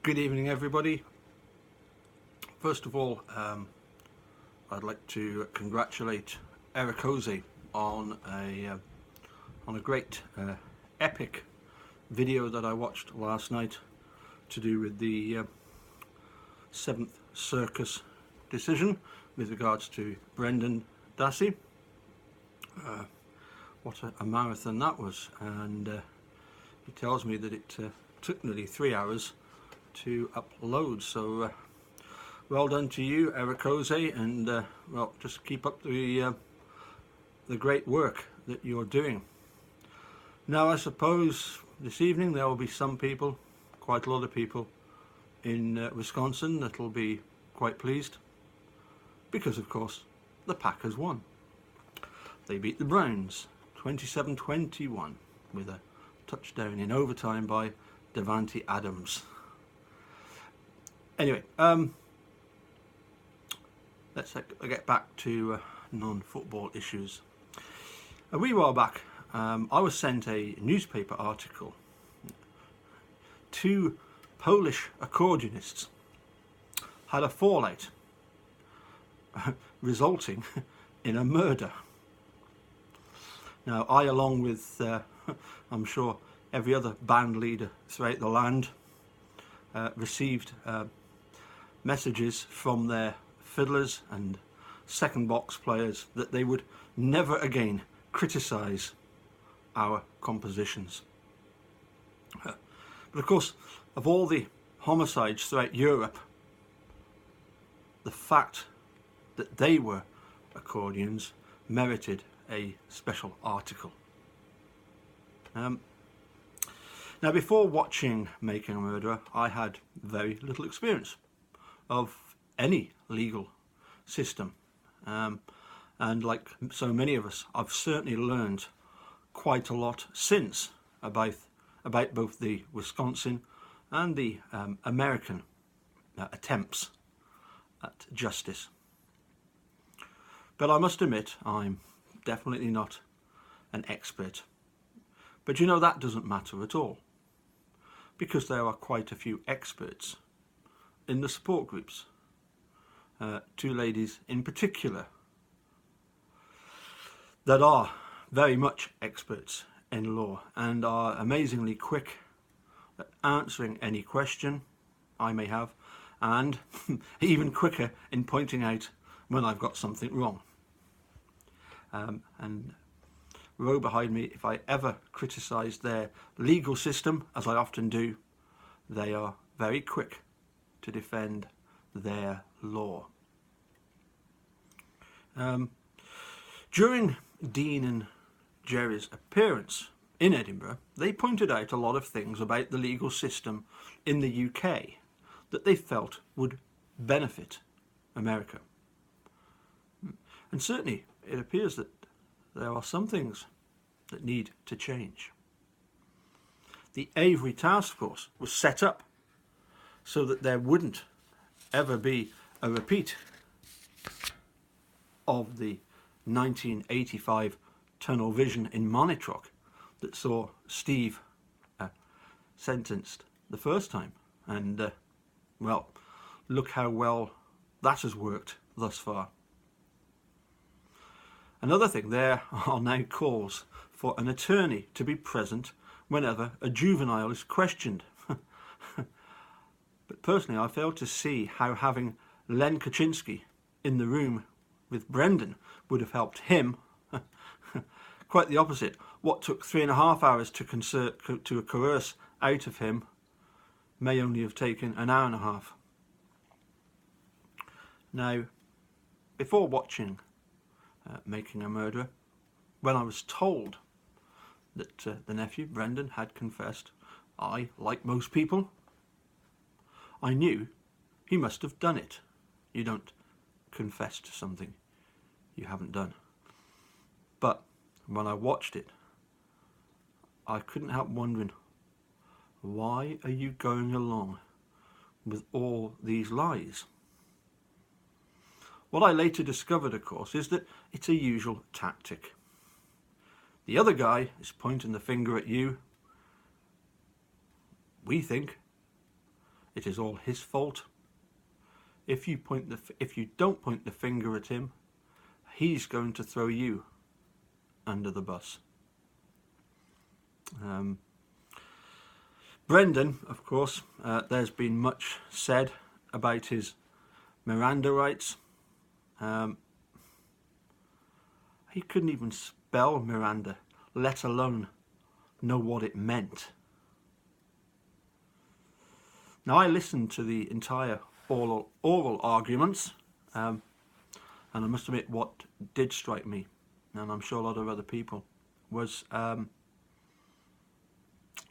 Good evening, everybody. First of all, I'd like to congratulate Eric Ose on a great epic video that I watched last night to do with the 7th Circus decision with regards to Brendan Dassey. What a marathon that was, and he tells me that it took nearly 3 hours to upload, so well done to you, Eric Ose, and well, just keep up the great work that you're doing. Now, I suppose this evening there will be some people, quite a lot of people in Wisconsin that will be quite pleased because, of course, the Packers won. They beat the Browns 27-21 with a touchdown in overtime by Davante Adams. Anyway, let's get back to non-football issues. A wee while back, I was sent a newspaper article. 2 Polish accordionists had a fallout, resulting in a murder. Now, I, along with, I'm sure, every other band leader throughout the land, received messages from their fiddlers and second box players that they would never again criticise our compositions. But of course, of all the homicides throughout Europe, the fact that they were accordions merited a special article. Now, before watching Making a Murderer, I had very little experience of any legal system, and like so many of us, I've certainly learned quite a lot since about both the Wisconsin and the American attempts at justice. But I must admit, I'm definitely not an expert. But you know, that doesn't matter at all, because there are quite a few experts in the support groups. 2 ladies in particular that are very much experts in law and are amazingly quick at answering any question I may have, and even quicker in pointing out when I've got something wrong. And row behind me, if I ever criticise their legal system, as I often do, they are very quick to defend their law. During Dean and Jerry's appearance in Edinburgh, they pointed out a lot of things about the legal system in the UK that they felt would benefit America. And certainly it appears that there are some things that need to change. The Avery Task Force was set up so that there wouldn't ever be a repeat of the 1985 tunnel vision in Monitrock that saw Steve sentenced the first time. And, well, look how well that has worked thus far. Another thing, there are now calls for an attorney to be present whenever a juvenile is questioned. But personally, I fail to see how having Len Kaczynski in the room with Brendan would have helped him. Quite the opposite. What took 3.5 hours to coerce out of him may only have taken an hour and a half. Now, before watching Making a Murderer, when I was told that the nephew, Brendan, had confessed, I, like most people, I knew he must have done it. You don't confess to something you haven't done. But when I watched it, I couldn't help wondering, why are you going along with all these lies? What I later discovered, of course, is that it's a usual tactic. The other guy is pointing the finger at you. We think it is all his fault. If you don't point the finger at him, he's going to throw you under the bus. Brendan, of course, there's been much said about his Miranda rights. He couldn't even spell Miranda, let alone know what it meant. Now, I listened to the entire oral arguments, and I must admit what did strike me, and I'm sure a lot of other people, was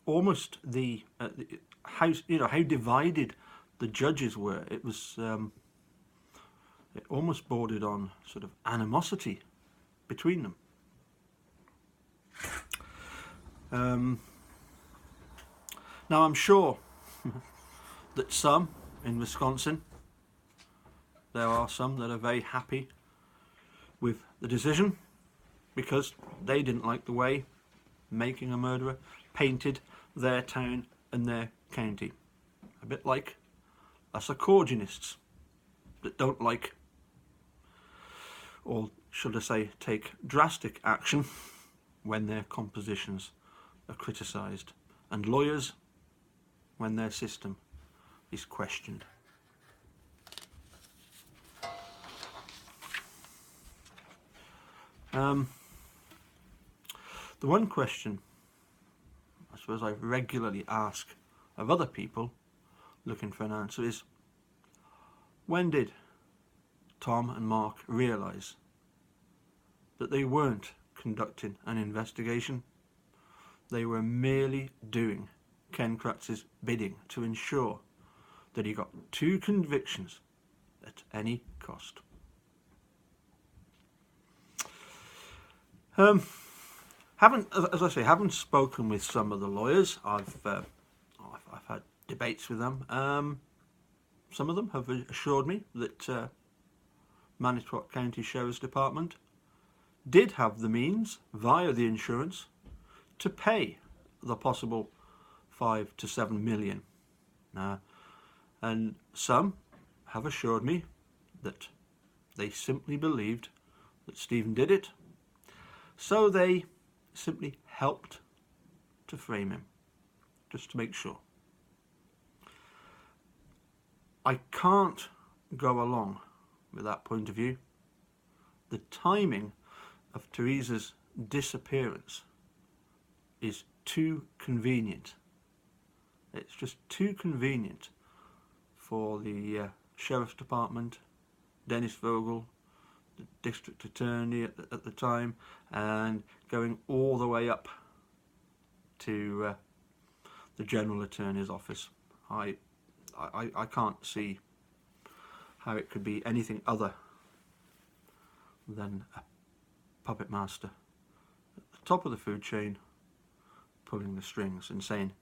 almost how divided the judges were. It was it almost bordered on sort of animosity between them. Now, I'm sure that some in Wisconsin, there are some that are very happy with the decision because they didn't like the way Making a Murderer painted their town and their county. A bit like us accordionists that don't like, or should I say, take drastic action when their compositions are criticised, and lawyers when their system is questioned. The one question I suppose I regularly ask of other people looking for an answer is, when did Tom and Mark realise that they weren't conducting an investigation? They were merely doing Ken Kratz's bidding to ensure that he got 2 convictions at any cost. Haven't spoken with some of the lawyers. I've had debates with them. Some of them have assured me that Manitowoc County Sheriff's Department did have the means, via the insurance, to pay the possible 5 to 7 million. And some have assured me that they simply believed that Stephen did it, so they simply helped to frame him, just to make sure. I can't go along with that point of view. The timing of Teresa's disappearance is too convenient. It's just too convenient for the Sheriff's Department, Dennis Vogel, the District Attorney at the time, and going all the way up to the General Attorney's office. I can't see how it could be anything other than a puppet master at the top of the food chain pulling the strings and saying,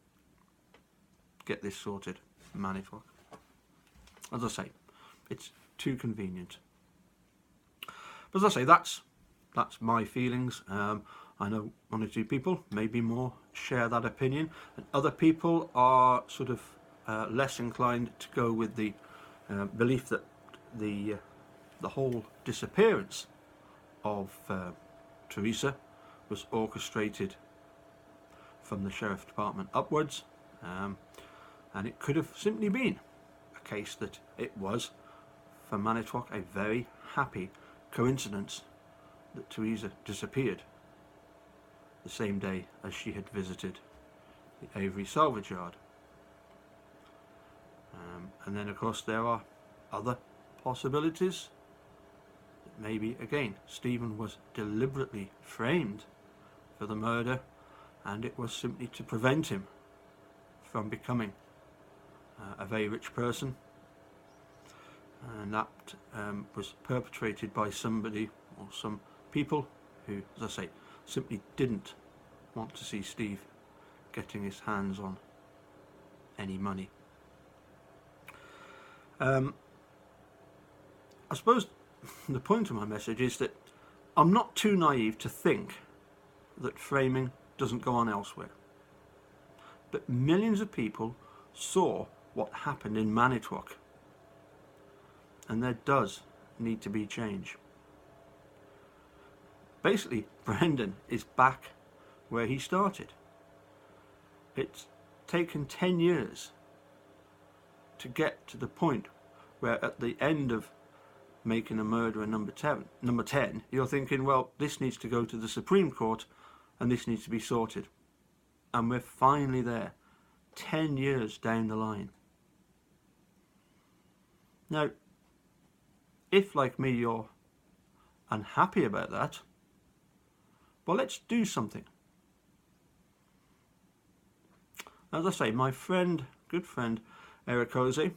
get this sorted, Manitowoc. As I say, it's too convenient. But as I say, that's my feelings. I know 1 or 2 people, maybe more, share that opinion, and other people are sort of less inclined to go with the belief that the whole disappearance of Teresa was orchestrated from the Sheriff's Department upwards, and it could have simply been a case that it was, for Manitowoc, a very happy coincidence that Teresa disappeared the same day as she had visited the Avery salvage yard. And then, of course, there are other possibilities. Maybe, again, Stephen was deliberately framed for the murder, and it was simply to prevent him from becoming a very rich person. And that was perpetrated by somebody or some people who, as I say, simply didn't want to see Steve getting his hands on any money. I suppose the point of my message is that I'm not too naive to think that framing doesn't go on elsewhere. But millions of people saw what happened in Manitowoc. And there does need to be change. Basically, Brendan is back where he started. It's taken 10 years to get to the point where at the end of Making a Murderer number 10, you're thinking, well, this needs to go to the Supreme Court and this needs to be sorted. And we're finally there, 10 years down the line. Now, if like me you're unhappy about that, well, let's do something. As I say, my good friend Eric Hosey,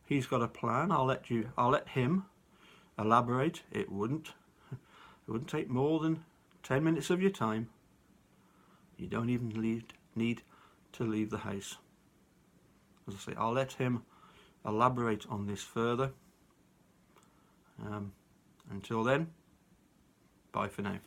he's got a plan. I'll let him elaborate. It wouldn't take more than 10 minutes of your time. You don't even need to leave the house. As I say, I'll let him elaborate on this further. Until then, bye for now.